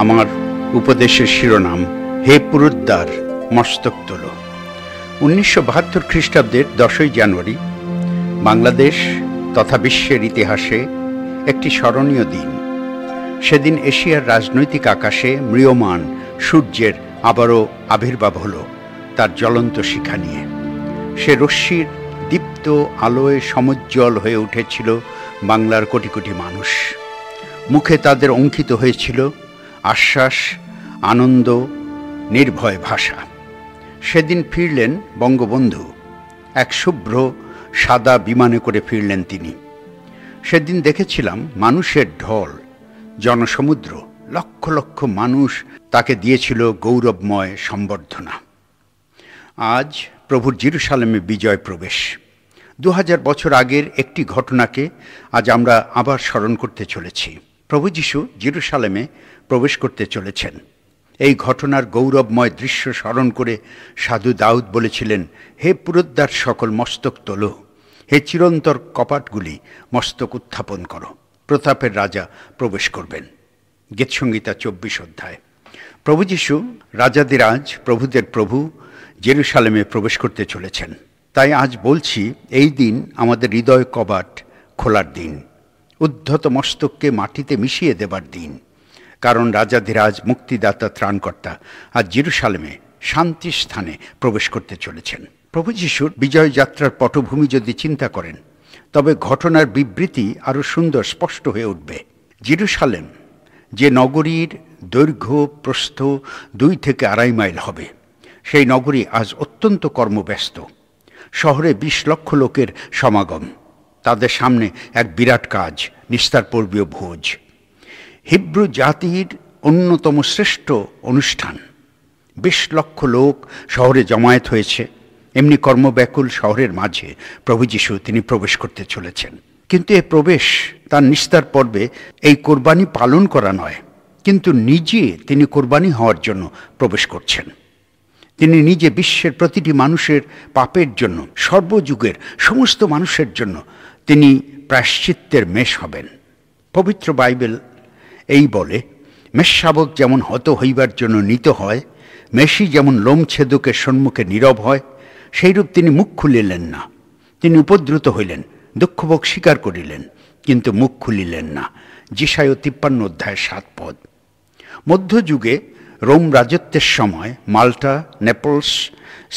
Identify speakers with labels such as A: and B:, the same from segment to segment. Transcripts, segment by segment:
A: আমার উপদেশের শিরোনাম, হে পুরুদ্বার মস্তক তোলো। 1972 খ্রিস্টাব্দের 10ই জানুয়ারি বাংলাদেশ তথা বিশ্বের ইতিহাসে একটি স্মরণীয় দিন। সেদিন এশিয়ার রাজনৈতিক আকাশে ম্রিয়মাণ সূর্যের আবারও আবির্ভাব হলো তার জ্বলন্ত শিখা নিয়ে। সে রশ্মির দীপ্ত আলোয় সমুজ্জ্বল হয়ে উঠেছিল বাংলার কোটি কোটি মানুষ। মুখে তাদের অঙ্কিত হয়েছিল আশ্বাস, আনন্দ, নির্ভয় ভাষা। সেদিন ফিরলেন বঙ্গবন্ধু, এক শুভ্র সাদা বিমানে করে ফিরলেন তিনি। সেদিন দেখেছিলাম মানুষের ঢল, জনসমুদ্র, লক্ষ লক্ষ মানুষ তাকে দিয়েছিল গৌরবময় সম্বর্ধনা। আজ প্রভুর জেরুসালেমে বিজয় প্রবেশ। 2000 বছর আগের একটি ঘটনাকে আজ আমরা আবার স্মরণ করতে চলেছি। প্রভু যীশু জেরুসালেমে প্রবেশ করতে চলেছেন। এই ঘটনার গৌরবময় দৃশ্য স্মরণ করে সাধু দাউদ বলেছিলেন, হে পুরুদ্বার সকল মস্তক তোলো, হে চিরন্তর কপাটগুলি মস্তক উত্থাপন করো। প্রতাপের রাজা প্রবেশ করবেন। গীতসংহিতা 24 অধ্যায়। প্রভু যীশু রাজাদিরাজ, প্রভুদের প্রভু জেরুসালেমে প্রবেশ করতে চলেছেন। তাই আজ বলছি, এই দিন আমাদের হৃদয় কবাট খোলার দিন, উদ্ধত মস্তককে মাটিতে মিশিয়ে দেবার দিন। কারণ রাজাধিরাজ, মুক্তিদাতা, ত্রাণকর্তা আজ জেরুসালেমে শান্তি স্থানে প্রবেশ করতে চলেছেন। প্রভু যীশুর বিজয় যাত্রার পটভূমি যদি চিন্তা করেন, তবে ঘটনার বিবৃতি আরও সুন্দর, স্পষ্ট হয়ে উঠবে। জেরুসালেম যে নগরীর দৈর্ঘ্য প্রস্থ 2 থেকে 2.5 মাইল হবে, সেই নগরী আজ অত্যন্ত কর্মব্যস্ত। শহরে 20 লক্ষ লোকের সমাগম। তাদের সামনে এক বিরাট কাজ, নিস্তার পর্বীয় ভোজ, হিব্রু জাতির অন্যতম শ্রেষ্ঠ অনুষ্ঠান। 20 লক্ষ লোক শহরে জমায়েত হয়েছে। এমনি কর্মব্যাকুল শহরের মাঝে প্রভু যীশু তিনি প্রবেশ করতে চলেছেন। কিন্তু এ প্রবেশ তার নিস্তার পর্বে এই কোরবানি পালন করা নয়, কিন্তু নিজে তিনি কোরবানি হওয়ার জন্য প্রবেশ করছেন। তিনি নিজে বিশ্বের প্রতিটি মানুষের পাপের জন্য, সর্বযুগের সমস্ত মানুষের জন্য তিনি প্রায়শ্চিত্তের মেষ হবেন। পবিত্র বাইবেল এই বলে, মেষশাবক যেমন হত হইবার জন্য নীত হয়, মেষী যেমন লোমছেদকের সম্মুখে নীরব হয়, সেইরূপ তিনি মুখ খুলিলেন না। তিনি উপদ্রুত হইলেন, দুঃখভোগ স্বীকার করিলেন, কিন্তু মুখ খুলিলেন না। যেশায়া 53 অধ্যায় 7 পদ। মধ্যযুগে রোম রাজত্বের সময় মাল্টা, নেপলস,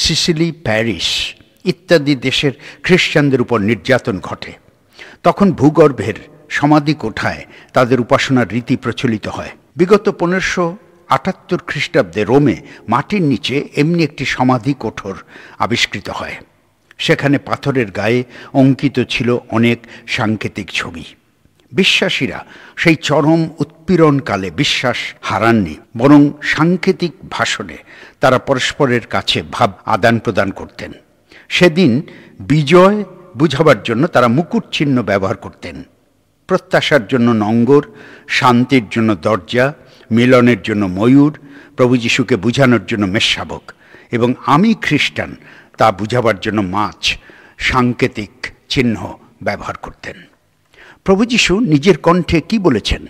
A: সিসিলি, প্যারিস ইত্যাদি দেশের খ্রিস্টানদের উপর নির্যাতন ঘটে। তখন ভূগর্ভের সমাধি কোঠায় তাদের উপাসনার রীতি প্রচলিত হয়। বিগত 1578 খ্রিস্টাব্দে রোমে মাটির নিচে এমনি একটি সমাধি কোঠর আবিষ্কৃত হয়। সেখানে পাথরের গায়ে অঙ্কিত ছিল অনেক সাংকেতিক ছবি। বিশ্বাসীরা সেই চরম উৎপীড়নকালে বিশ্বাস হারাননি, বরং সাংকেতিক ভাষণে তারা পরস্পরের কাছে ভাব আদান প্রদান করতেন। সেদিন বিজয় বুঝাবার জন্য তারা মুকুট চিহ্ন ব্যবহার করতেন। প্রত্যাশার জন্য নঙ্গর, শান্তির জন্য দরজা, মিলনের জন্য ময়ূর, প্রভু যীশুকে বুঝানোর জন্য মেষশাবক, এবং আমি খ্রিস্টান তা বুঝাবার জন্য মাছ, সাংকেতিক চিহ্ন ব্যবহার করতেন। প্রভু যীশু নিজের কণ্ঠে কি বলেছেন?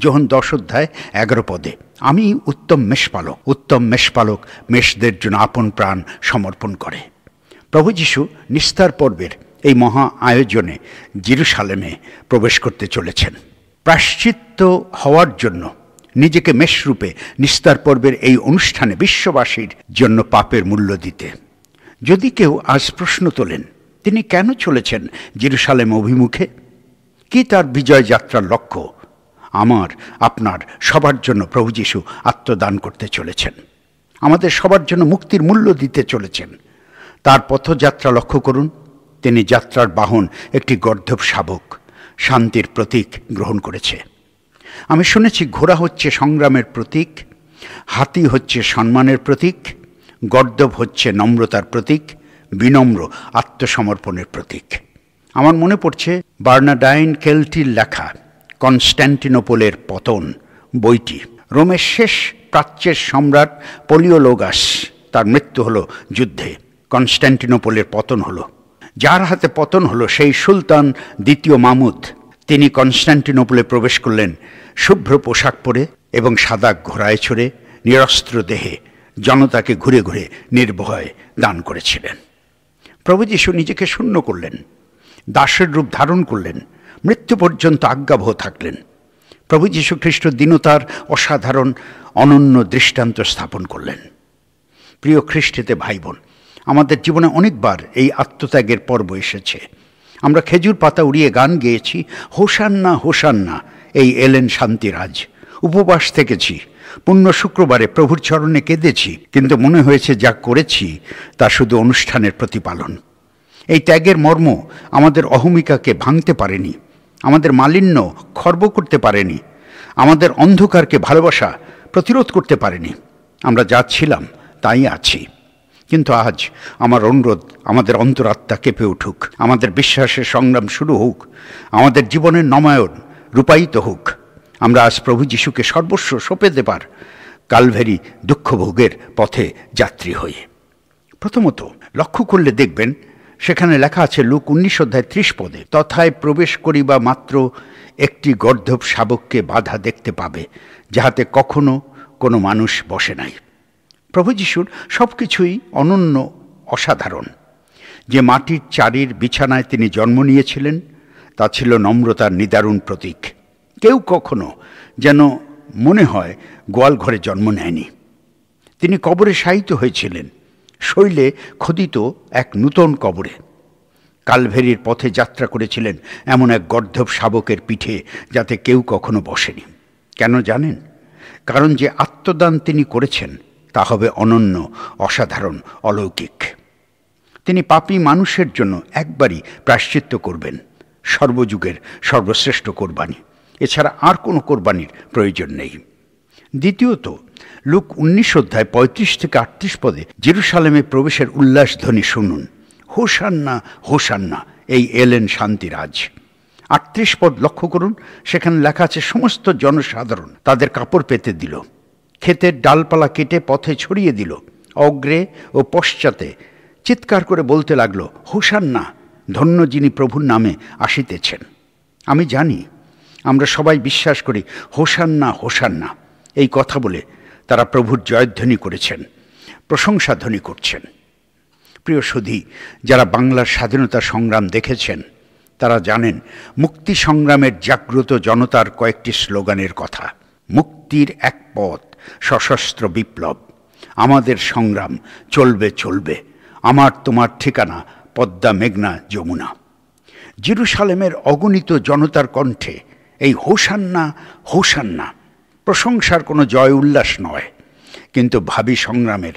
A: যোহন 10 অধ্যায় 11 পদে, আমি উত্তম মেষপালক, উত্তম মেষপালক মেষদের জন্য আপন প্রাণ সমর্পণ করে। প্রভু যীশু নিস্তার পর্বের এই মহা আয়োজনে জেরুসালেমে প্রবেশ করতে চলেছেন। প্রায়শ্চিত্ত হওয়ার জন্য নিজেকে মেষরূপে নিস্তার পর্বের এই অনুষ্ঠানে বিশ্ববাসীর জন্য পাপের মূল্য দিতে। যদি কেউ আজ প্রশ্ন তোলেন, তিনি কেন চলেছেন জেরুসালেম অভিমুখে? কি তার বিজয় যাত্রার লক্ষ্য? আমার, আপনার, সবার জন্য প্রভু যীশু আত্মদান করতে চলেছেন। আমাদের সবার জন্য মুক্তির মূল্য দিতে চলেছেন। তার পথযাত্রা লক্ষ্য করুন। তিনি যাত্রার বাহন একটি গর্দভ শাবক, শান্তির প্রতীক গ্রহণ করেছে। আমি শুনেছি ঘোড়া হচ্ছে সংগ্রামের প্রতীক, হাতি হচ্ছে সম্মানের প্রতীক, গর্দভ হচ্ছে নম্রতার প্রতীক, বিনম্র আত্মসমর্পণের প্রতীক। আমার মনে পড়ছে বার্নার্ডাইন কেল্টির লেখা কনস্ট্যান্টিনোপলের পতন বইটি। রোমের শেষ প্রাচ্যের সম্রাট পলিওলোগাস, তার মৃত্যু হলো যুদ্ধে। কনস্ট্যান্টিনোপলের পতন হলো। যার হাতে পতন হলো সেই সুলতান দ্বিতীয় মাহমুদ। তিনি কনস্ট্যান্টিনোপলে প্রবেশ করলেন শুভ্র পোশাক পরে, এবং সাদা ঘোড়ায় চড়ে নিরস্ত্র দেহে জনতাকে ঘুরে ঘুরে নির্ভয় দান করেছিলেন। প্রভু যীশু নিজেকে শূন্য করলেন, দাসের রূপ ধারণ করলেন, মৃত্যু পর্যন্ত আজ্ঞাবহ থাকলেন। প্রভু যীশু খ্রিস্ট দীনতার অসাধারণ অনন্য দৃষ্টান্ত স্থাপন করলেন। প্রিয় খ্রিস্টেতে ভাই বোন, আমাদের জীবনে অনেকবার এই আত্মত্যাগের পর্ব এসেছে। আমরা খেজুর পাতা উড়িয়ে গান গেয়েছি, হোসান্না হোসান্না, এই এলেন শান্তিরাজ। উপবাস থেকেছি, পুণ্য শুক্রবারে প্রভুর চরণে কেঁদেছি, কিন্তু মনে হয়েছে যা করেছি তা শুধু অনুষ্ঠানের প্রতিপালন। এই ত্যাগের মর্ম আমাদের অহমিকাকে ভাঙতে পারেনি, আমাদের মালিন্য খর্ব করতে পারেনি, আমাদের অন্ধকারকে ভালোবাসা প্রতিরোধ করতে পারেনি। আমরা যা ছিলাম তাই আছি। কিন্তু আজ আমার অনুরোধ, আমাদের অন্তরাত্মা কেঁপে উঠুক, আমাদের বিশ্বাসের সংগ্রাম শুরু হোক, আমাদের জীবনের নবায়ন রূপায়িত হোক। আমরা আজ প্রভু যীশুকে সর্বস্ব সঁপে দেবার কালভেরি দুঃখভোগের পথে যাত্রী হই। প্রথমত লক্ষ্য করলে দেখবেন সেখানে লেখা আছে লুক 19:30 তথায় প্রবেশ করিবা মাত্র একটি গর্দভ শাবককে বাধা দেখতে পাবে, যাহাতে কখনো কোনো মানুষ বসে নাই। প্রভু যীশুর সব কিছুই অনন্য, অসাধারণ। যে মাটির চারির বিছানায় তিনি জন্ম নিয়েছিলেন তা ছিল নম্রতার নিদারুণ প্রতীক। কেউ কখনো যেন মনে হয় গোয়াল ঘরে জন্ম নেয়নি। তিনি কবরে শায়িত হয়েছিলেন, শৈলে খোদিত এক নূতন কবরে। কালভেরির পথে যাত্রা করেছিলেন এমন এক গর্দভ শাবকের পিঠে, যাতে কেউ কখনো বসেনি। কেন জানেন? কারণ যে আত্মদান তিনি করেছেন তা হবে অনন্য, অসাধারণ, অলৌকিক। তিনি পাপী মানুষের জন্য একবারই প্রায়শ্চিত্ত করবেন, সর্বযুগের সর্বশ্রেষ্ঠ কোরবানি। এছাড়া আর কোনো কোরবানির প্রয়োজন নেই। দ্বিতীয়ত লুক 19:35-38 জেরুসালেমে প্রবেশের উল্লাসধ্বনি শুনুন। হোসান্না হোসান্না, এই এলেন শান্তিরাজ। 38 পদ লক্ষ্য করুন, সেখানে লেখা আছে সমস্ত জনসাধারণ তাদের কাপড় পেতে দিল, ক্ষেতের ডালপালা কেটে পথে ছড়িয়ে দিল, অগ্রে ও পশ্চাতে চিৎকার করে বলতে লাগলো, হোসান্না, ধন্য যিনি প্রভুর নামে আসিতেছেন। আমি জানি আমরা সবাই বিশ্বাস করি হোসান্না হোসান্না এই কথা বলে তারা প্রভুর জয়ধ্বনি করেছেন, প্রশংসাধ্বনি করছেন। প্রিয় সুধী, যারা বাংলার স্বাধীনতা সংগ্রাম দেখেছেন তারা জানেন মুক্তি সংগ্রামের জাগ্রত জনতার কয়েকটি স্লোগানের কথা। মুক্তির এক পথ, সশস্ত্র বিপ্লব, আমাদের সংগ্রাম চলবে চলবে, আমার তোমার ঠিকানা পদ্মা, মেঘনা, যমুনা। জেরুসালেমের অগণিত জনতার কণ্ঠে এই হোসান্না হোসান্না প্রশংসার কোনো জয় উল্লাস নয়, কিন্তু ভাবী সংগ্রামের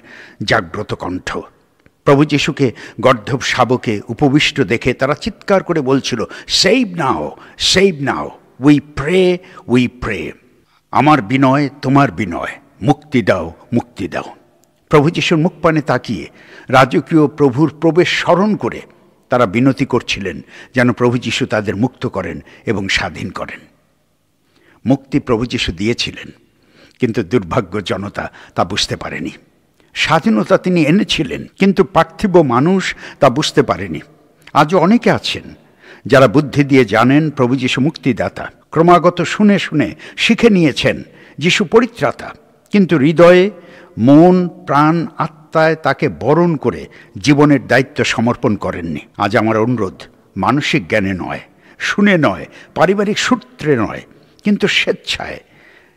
A: জাগ্রত কণ্ঠ। প্রভু যীশুকে গর্দভ শাবকে উপবিষ্ট দেখে তারা চিৎকার করে বলছিল, save now, save now, we pray, we pray. আমার বিনয়, তোমার বিনয়, মুক্তি দাও, মুক্তি দাও। প্রভু যীশুর মুখপানে তাকিয়ে রাজকীয় প্রভুর প্রবেশ স্মরণ করে তারা বিনতি করছিলেন যেন প্রভু যীশু তাদের মুক্ত করেন এবং স্বাধীন করেন। মুক্তি প্রভু যীশু দিয়েছিলেন, কিন্তু দুর্ভাগ্য জনতা তা বুঝতে পারেনি। স্বাধীনতা তিনি এনেছিলেন, কিন্তু পার্থিব মানুষ তা বুঝতে পারেনি। আজও অনেকে আছেন যারা বুদ্ধি দিয়ে জানেন প্রভু যীশু মুক্তিদাতা, ক্রমাগত শুনে শুনে শিখে নিয়েছেন যীশু পরিত্রাতা, কিন্তু হৃদয়ে, মন, প্রাণ, আত্মায় তাকে বরণ করে জীবনের দায়িত্ব সমর্পণ করেননি। আজ আমার অনুরোধ, মানসিক জ্ঞানে নয়, শুনে নয়, পারিবারিক সূত্রে নয়, কিন্তু স্বেচ্ছায়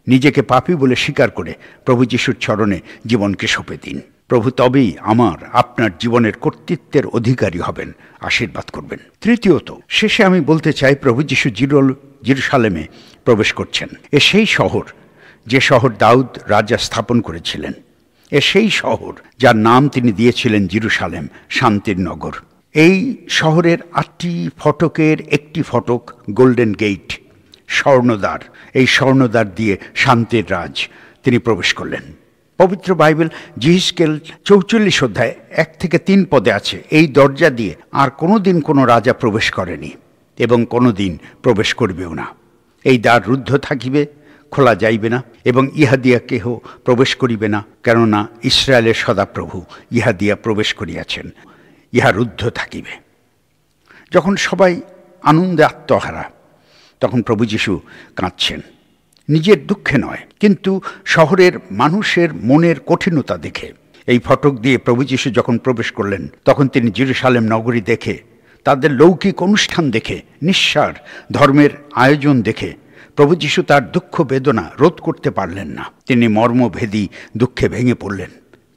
A: নিজেকে পাপী বলে স্বীকার করে প্রভু যিশুর চরণে জীবনকে সঁপে দিন। প্রভু তবেই আমার আপনার জীবনের কর্তৃত্বের অধিকারী হবেন, আশীর্বাদ করবেন। তৃতীয়ত, শেষে আমি বলতে চাই প্রভু যিশু জেরুসালেমে প্রবেশ করছেন। এ সেই শহর যে শহর দাউদ রাজা স্থাপন করেছিলেন। এ সেই শহর যার নাম তিনি দিয়েছিলেন জেরুসালেম, শান্তির নগর। এই শহরের 8টি ফটকের একটি ফটক গোল্ডেন গেট, স্বর্ণদ্বার। এই স্বর্ণদ্বার দিয়ে শান্তির রাজ তিনি প্রবেশ করলেন। পবিত্র বাইবেল জিহিজকেল 44:1-3 পদে আছে, এই দরজা দিয়ে আর কোনোদিন কোনো রাজা প্রবেশ করেনি এবং কোনোদিন প্রবেশ করবেও না। এই দ্বার রুদ্ধ থাকিবে, খোলা যাইবে না, এবং ইহা দিয়া কেহ প্রবেশ করিবে না, কেননা ইসরায়েলের সদাপ্রভু ইহা দিয়া প্রবেশ করিয়াছেন। ইহা রুদ্ধ থাকিবে। যখন সবাই আনন্দে আত্মহারা, তখন প্রভু যীশু কাঁদছেন। নিজের দুঃখে নয়, কিন্তু শহরের মানুষের মনের কঠিনতা দেখে। এই ফটক দিয়ে প্রভু যীশু যখন প্রবেশ করলেন, তখন তিনি জেরুজালেম নগরী দেখে, তাদের লৌকিক অনুষ্ঠান দেখে, নিঃসার ধর্মের আয়োজন দেখে প্রভু যীশু তার দুঃখ বেদনা রোধ করতে পারলেন না। তিনি মর্মভেদী দুঃখে ভেঙে পড়লেন।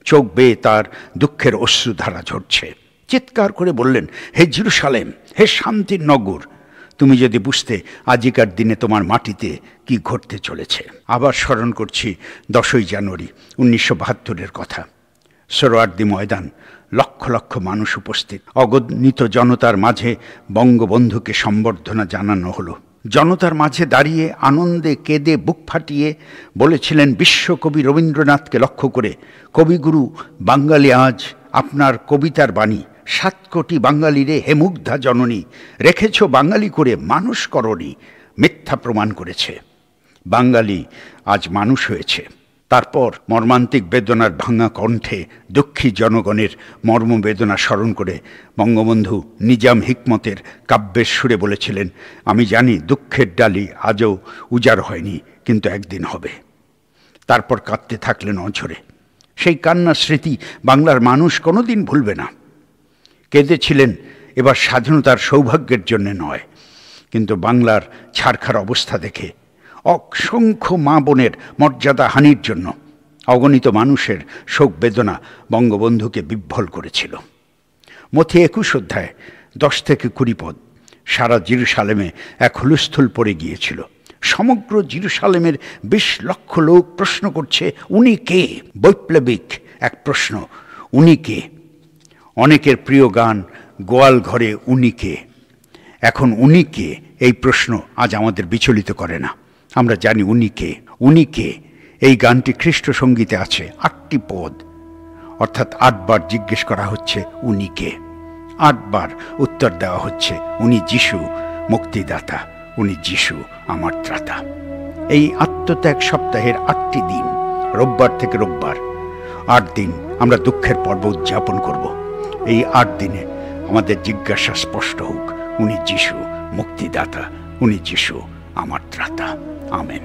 A: চোখ বেয়ে তার দুঃখের অশ্রুধারা ঝরছে। চিৎকার করে বললেন, হে জেরুজালেম, হে শান্তির নগর, তুমি যদি বুঝতে আজিকার দিনে তোমার মাটিতে কি ঘটতে চলেছে। আবার স্মরণ করছি 10ই জানুয়ারি 1972-এর কথা। সোহরাওয়ার্দী ময়দান, লক্ষ লক্ষ মানুষ উপস্থিত। অগণিত জনতার মাঝে বঙ্গবন্ধুকে সম্বর্ধনা জানানো হলো। জনতার মাঝে দাঁড়িয়ে আনন্দে কেঁদে বুক ফাটিয়ে বলেছিলেন বিশ্বকবি রবীন্দ্রনাথকে লক্ষ্য করে, কবিগুরু বাঙালি আজ আপনার কবিতার বাণী, 7 কোটি বাঙালিরে হে মুগ্ধা জননী, রেখেছ বাঙালি করে মানুষ করনি, মিথ্যা প্রমাণ করেছে। বাঙালি আজ মানুষ হয়েছে। তারপর মর্মান্তিক বেদনার ভাঙা কণ্ঠে দুঃখী জনগণের মর্মবেদনা স্মরণ করে বঙ্গবন্ধু নিজাম হিকমতের কাব্যের সুরে বলেছিলেন, আমি জানি দুঃখের ডালি আজও উজাড় হয়নি, কিন্তু একদিন হবে। তারপর কাঁদতে থাকলেন অঝরে। সেই কান্নার স্মৃতি বাংলার মানুষ কোনোদিন ভুলবে না। কেঁদেছিলেন এবার স্বাধীনতার সৌভাগ্যের জন্য নয়, কিন্তু বাংলার ছারখার অবস্থা দেখে, অসংখ্য মা বোনের মর্যাদা হানির জন্য। অগণিত মানুষের শোক বেদনা বঙ্গবন্ধুকে বিহ্বল করেছিল। মথি 21 অধ্যায় 10 থেকে 20 পদ। সারা জেরুজালেমে এক হুলস্থুল পড়ে গিয়েছিল। সমগ্র জেরুজালেমের 20 লক্ষ লোক প্রশ্ন করছে, উনি কে? বৈপ্লবিক এক প্রশ্ন, উনি কে? অনেকের প্রিয় গান গোয়াল ঘরে উনি কে। এখন উনি কে এই প্রশ্ন আজ আমাদের বিচলিত করে না। আমরা জানি উনি কে। উনি কে এই গানটি খ্রিস্ট সঙ্গীতে আছে 8টি পদ, অর্থাৎ 8 বার জিজ্ঞেস করা হচ্ছে উনি কে। 8 বার উত্তর দেওয়া হচ্ছে, উনি যিশু মুক্তিদাতা, উনি যিশু আমার ত্রাতা। এই আত্মত্যাগ সপ্তাহের 8টি দিন, রোববার থেকে রোববার 8 দিন আমরা দুঃখের পর্ব উদযাপন করব। এই 8 দিনে আমাদের জিজ্ঞাসা স্পষ্ট হোক, উনি যিশু মুক্তিদাতা, উনি যিশু আমার ত্রাতা। আমেন।